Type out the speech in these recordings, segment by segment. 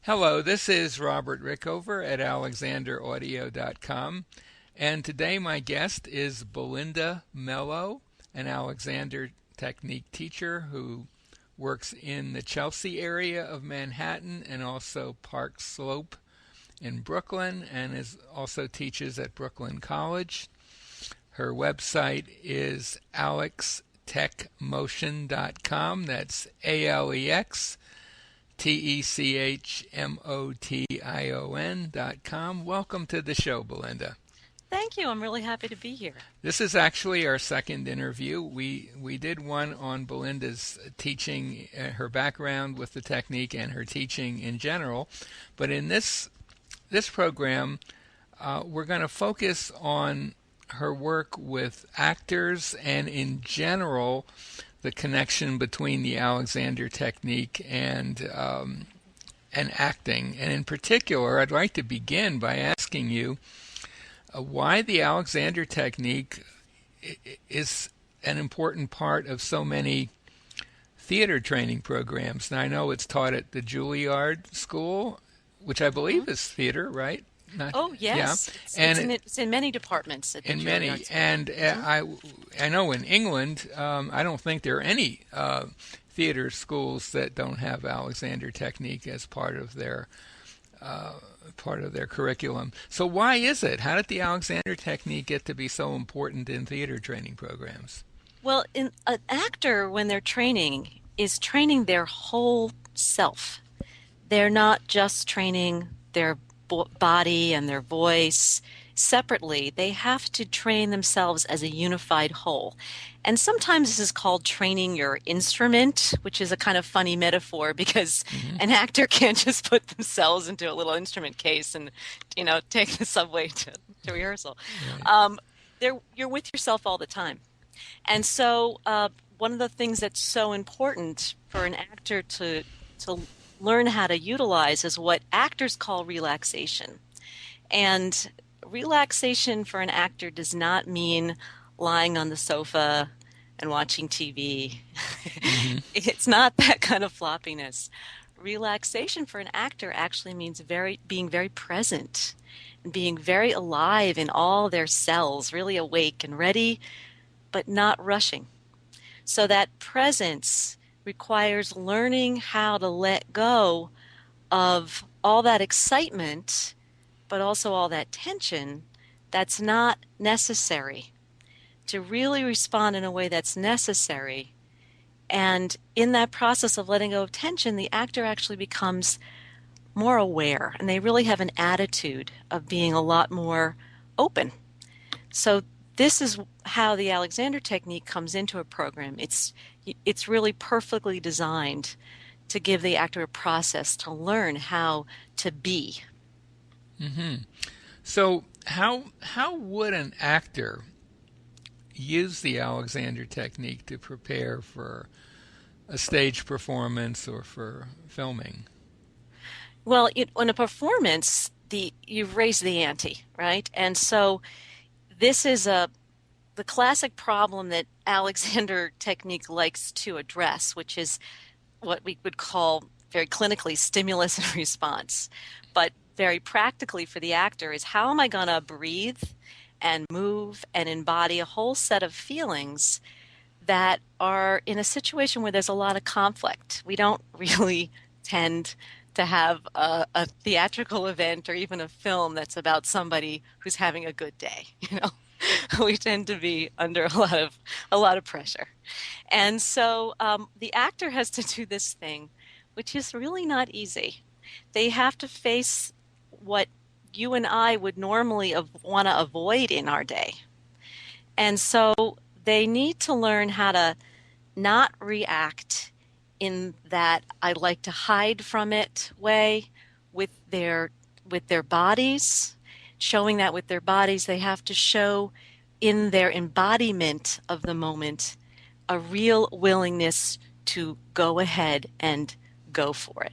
Hello, this is Robert Rickover at alexanderaudio.com, and today my guest is Belinda Mello, an Alexander Technique teacher who works in the Chelsea area of Manhattan and also Park Slope in Brooklyn, and also teaches at Brooklyn College. Her website is alextechmotion.com. That's ALEXTECHMOTION.com. Welcome to the show, Belinda. Thank you. I'm really happy to be here. This is actually our second interview. We did one on Belinda's teaching, her background with the technique and her teaching in general. But in this program, we're going to focus on her work with actors and in general the connection between the Alexander technique and acting. And in particular, I'd like to begin by asking you why the Alexander technique is an important part of so many theater training programs. Now, I know it's taught at the Juilliard School, which I believe is theater, right? Oh, yes. Yeah. It's in many departments at the in many. Juilliard School. And I know in England, I don't think there are any theater schools that don't have Alexander technique as part of their curriculum. So why is it? How did the Alexander technique get to be so important in theater training programs? Well, an actor, when they're training, is training their whole self. They're not just training their body and their voice separately. They have to train themselves as a unified whole. And sometimes this is called training your instrument, which is a kind of funny metaphor because an actor can't just put themselves into a little instrument case and, take the subway to rehearsal. Right. You're with yourself all the time. And so one of the things that's so important for an actor to learn how to utilize is what actors call relaxation. And relaxation for an actor does not mean lying on the sofa and watching TV. Mm-hmm. It's not that kind of floppiness. Relaxation for an actor actually means being very present and being very alive in all their cells, really awake and ready, but not rushing. So that presence requires learning how to let go of all that excitement, but also all that tension that's not necessary, to really respond in a way that's necessary. And in that process of letting go of tension, the actor actually becomes more aware, and they really have an attitude of being a lot more open. So this is how the Alexander technique comes into a program. It's really perfectly designed to give the actor a process to learn how to be. Mm-hmm. So how would an actor use the Alexander technique to prepare for a stage performance or for filming? Well, in a performance, you've raised the ante, right? And so this is the classic problem that Alexander technique likes to address, which is what we would call very clinically stimulus and response. But very practically for the actor is, how am I going to breathe and move and embody a whole set of feelings that are in a situation where there's a lot of conflict? We don't really tend to have a theatrical event or even a film that's about somebody who's having a good day, We tend to be under a lot of pressure. And so the actor has to do this thing, which is really not easy. They have to face what you and I would normally want to avoid in our day. And so they need to learn how to not react in that I like to hide from it way with their bodies. Showing that with their bodies, they have to show in their embodiment of the moment a real willingness to go ahead and go for it.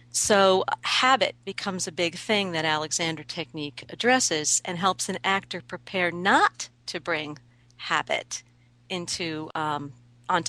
So habit becomes a big thing that Alexander technique addresses and helps an actor prepare not to bring habit onto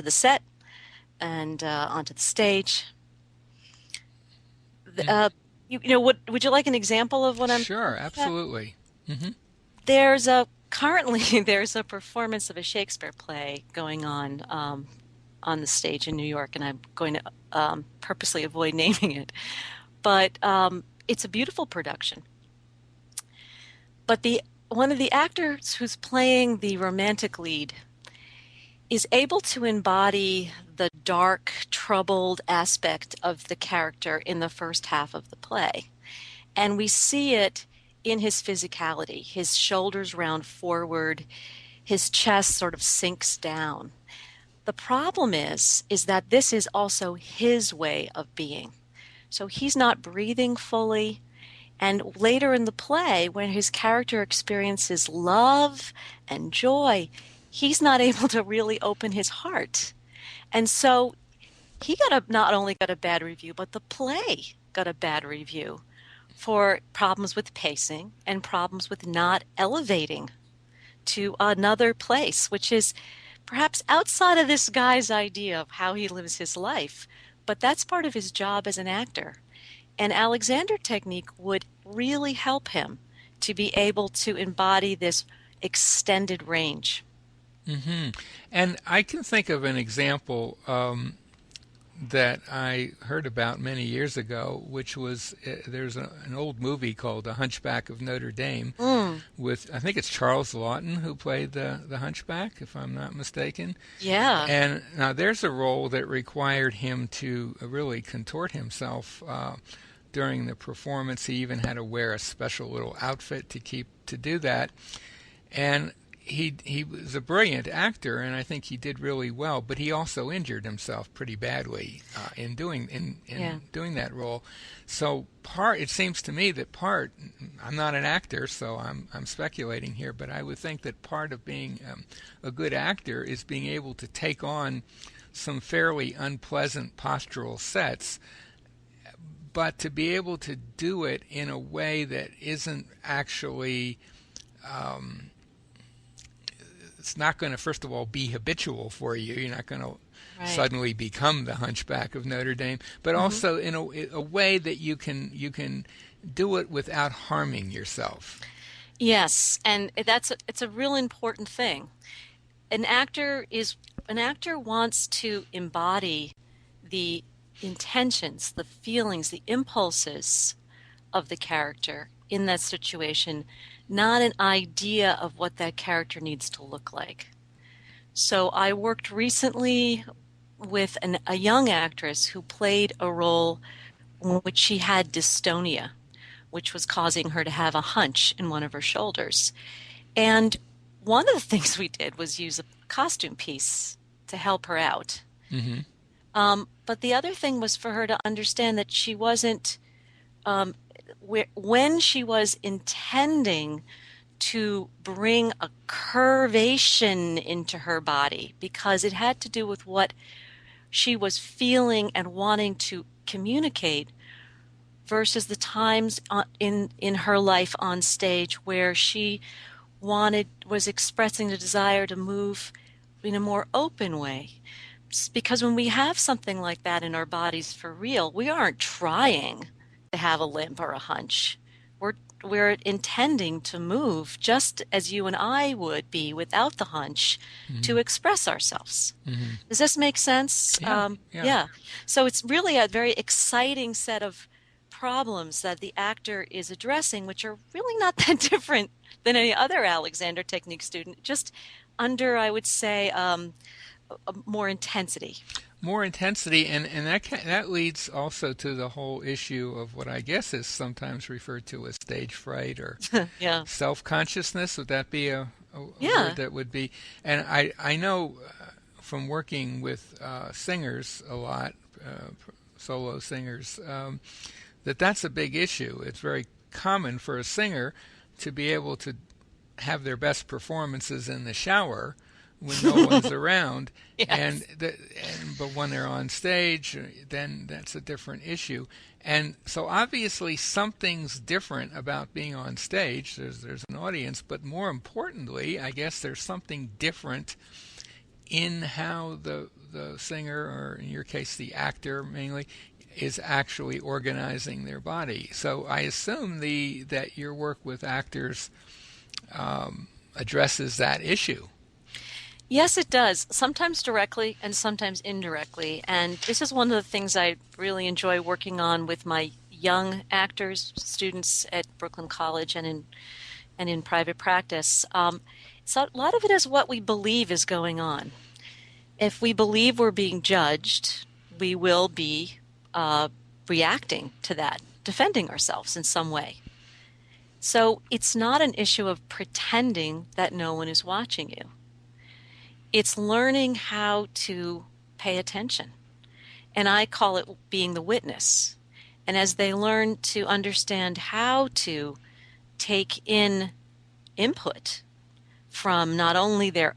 the set and onto the stage. Mm. What would you like an example of what I'm Sure, talking about? absolutely. Hmm. There's a currently there's a performance of a Shakespeare play going on the stage in New York, and I'm going to purposely avoid naming it. But it's a beautiful production. But the one of the actors who's playing the romantic lead is able to embody the dark, troubled aspect of the character in the first half of the play. And we see it in his physicality. His shoulders round forward, his chest sort of sinks down. The problem is that this is also his way of being. So he's not breathing fully. And later in the play, when his character experiences love and joy, he's not able to really open his heart. And so not only got a bad review, but the play got a bad review for problems with pacing and problems with not elevating to another place, which is perhaps outside of this guy's idea of how he lives his life. But that's part of his job as an actor. And Alexander Technique would really help him to be able to embody this extended range. Hmm. And I can think of an example that I heard about many years ago, which was there's an old movie called The Hunchback of Notre Dame Mm, with, I think it's Charles Lawton who played the Hunchback, if I'm not mistaken. yeah. And now there's a role that required him to really contort himself during the performance. He even had to wear a special little outfit to do that. And he was a brilliant actor, and I think he did really well. But he also injured himself pretty badly in Yeah. doing that role. So it seems to me that I'm not an actor, so I'm speculating here, but I would think that part of being a good actor is being able to take on some fairly unpleasant postural sets, but to be able to do it in a way that isn't actually um, it's not going to, first of all, be habitual for you. You're not going to Right. suddenly become the Hunchback of Notre Dame, but Hmm. also in a way that you can do it without harming yourself. Yes, and it's a real important thing. An actor is an actor wants to embody the intentions, the feelings, the impulses of the character in that situation, not an idea of what that character needs to look like. So I worked recently with a young actress who played a role in which she had dystonia, which was causing her to have a hunch in one of her shoulders. And one of the things we did was use a costume piece to help her out. Hmm. But the other thing was for her to understand that she wasn't, um, when she was intending to bring a curvation into her body, because it had to do with what she was feeling and wanting to communicate versus the times in her life on stage where she was expressing the desire to move in a more open way. Because when we have something like that in our bodies for real, we aren't trying to have a limp or a hunch. We're we're intending to move just as you and I would be without the hunch Hmm. to express ourselves. Hmm. Does this make sense? Yeah, yeah. Yeah. So it's really a very exciting set of problems that the actor is addressing, which are really not that different than any other Alexander Technique student, just under, I would say, more intensity. More intensity, and that leads also to the whole issue of what I guess is sometimes referred to as stage fright or Yeah. self-consciousness. Would that be a word Yeah. that would be? And I know from working with singers a lot, solo singers, that's a big issue. It's very common for a singer to be able to have their best performances in the shower when no one's around, Yes. but when they're on stage, then that's a different issue. And so obviously something's different about being on stage. There's an audience, but more importantly, I guess there's something different in how the singer, or in your case the actor mainly, is actually organizing their body. So I assume that your work with actors addresses that issue. Yes, it does. Sometimes directly and sometimes indirectly. And this is one of the things I really enjoy working on with my young actors, students at Brooklyn College and in private practice. So a lot of it is what we believe is going on. If we believe we're being judged, we will be reacting to that, defending ourselves in some way. So it's not an issue of pretending that no one is watching you. It's learning how to pay attention. And I call it being the witness. And as they learn to understand how to take in input from not only their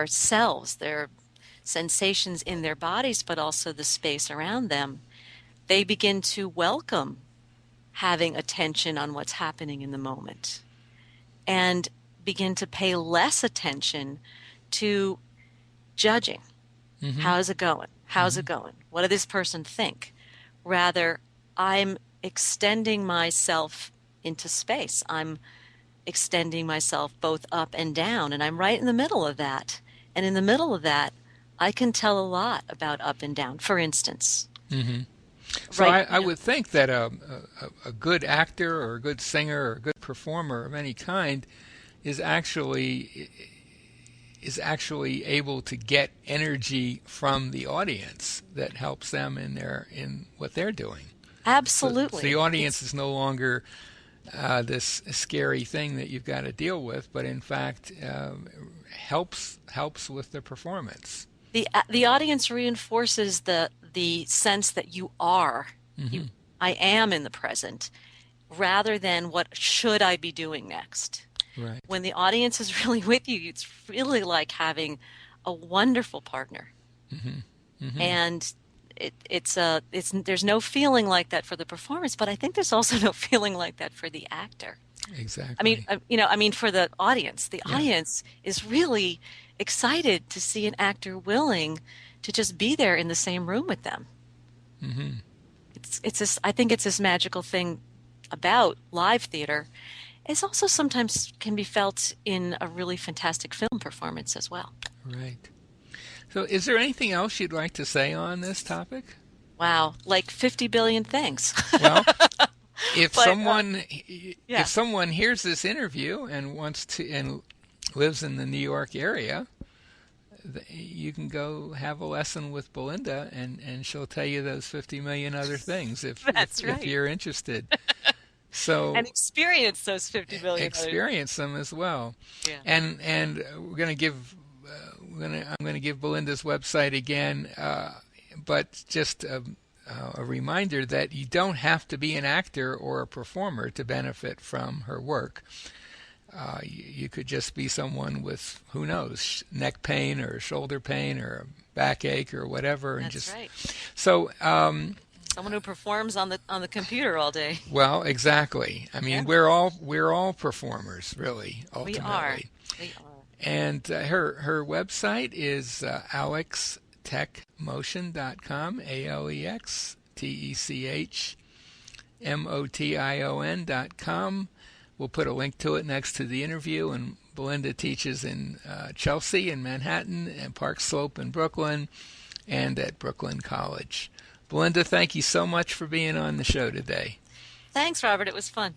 selves, their sensations in their bodies, but also the space around them, they begin to welcome having attention on what's happening in the moment and begin to pay less attention to judging. Mm-hmm. How's it going? How's it going? What does this person think? Rather, I'm extending myself into space. I'm extending myself both up and down, and I'm right in the middle of that. And in the middle of that, I can tell a lot about up and down, for instance. Mm-hmm. So Right. I would think that a good actor or a good singer or a good performer of any kind is actually able to get energy from the audience that helps them in what they're doing. Absolutely. So the audience is no longer this scary thing that you've got to deal with, but in fact helps with the performance. The audience reinforces the sense that you are. Mm-hmm. I am in the present, rather than what should I be doing next. Right. When the audience is really with you, it's really like having a wonderful partner. Mm-hmm. Mm-hmm. And there's no feeling like that for the performance, but I think there's also no feeling like that for the actor. Exactly. I mean for the audience. The Yeah. audience is really excited to see an actor willing to just be there in the same room with them. Mm-hmm. I think it's this magical thing about live theater. It's also sometimes can be felt in a really fantastic film performance as well. Right. So is there anything else you'd like to say on this topic? Wow, like 50 billion things. Well, if But, if someone hears this interview and lives in the New York area, you can go have a lesson with Belinda, and she'll tell you those 50 million other things if you're interested. So and experience those 50 billion. Experience them as well. Yeah. And we're going to give I'm going to give Belinda's website again, but just a reminder that you don't have to be an actor or a performer to benefit from her work. You could just be someone with, who knows, neck pain or shoulder pain or backache or whatever, and That's right. So. Someone who performs on the computer all day. Well, exactly. I mean, we're all performers, really. Ultimately, We are. And her website is alextechmotion.com, alextechmotion.com. We'll put a link to it next to the interview. And Belinda teaches in Chelsea in Manhattan, and Park Slope in Brooklyn, and at Brooklyn College. Belinda, thank you so much for being on the show today. Thanks, Robert. It was fun.